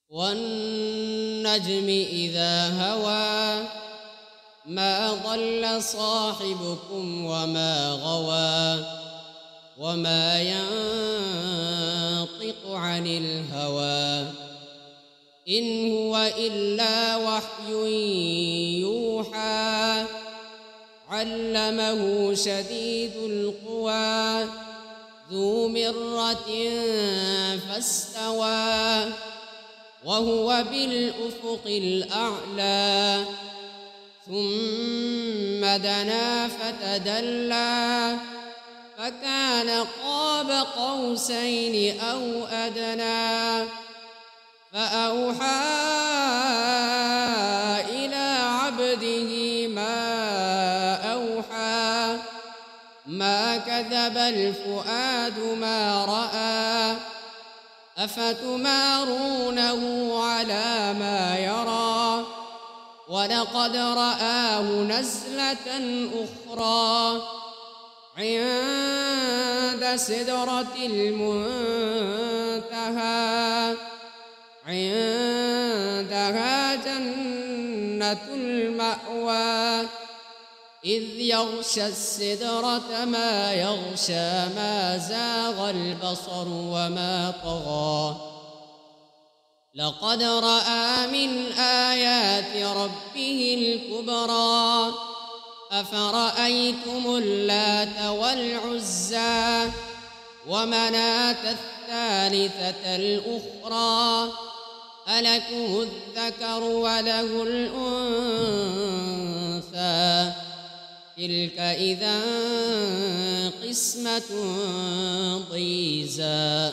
والنجم إذا هوى ما ضل صاحبكم وما غوى وما ينطق عن الهوى إن هو إلا وحي يوحى علمه شديد القوى ذو مرة فاستوى وهو بالأفق الأعلى ثم دنا فتدلى فكان قاب قوسين أو أدنى فأوحى إلى عبده ما أوحى ما كذب الفؤاد ما رأى أفتمارونه على ما يرى ولقد رآه نزلة أخرى عند سدرة المنتهى عندها جنة المأوى إذ يغشى السدرة ما يغشى ما زاغ البصر وما طغى لقد رأى من آيات ربه الكبرى أفرأيتم اللات والعزى ومناة الثالثة الأخرى ألكم الذكر وله الأنثى تلك إذا قسمة ضيزى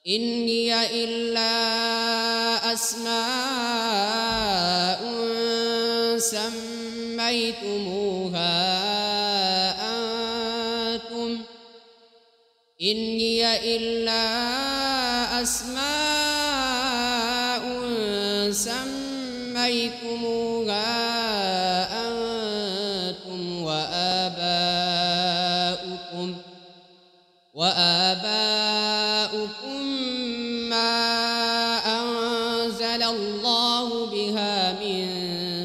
إن هي إلا أسماء سميتموها أنتم إن هي إلا أسماء سميتموها أنتم وآباؤكم ما أنزل الله بها من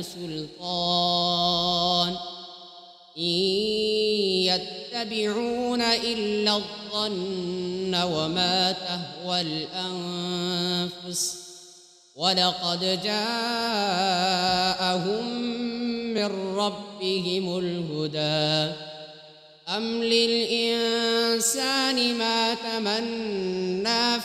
سلطان إن يتبعون إلا الظن وما تهوى الأنفس ولقد جاءهم من ربهم الهدى أم للإنسان ما تمنى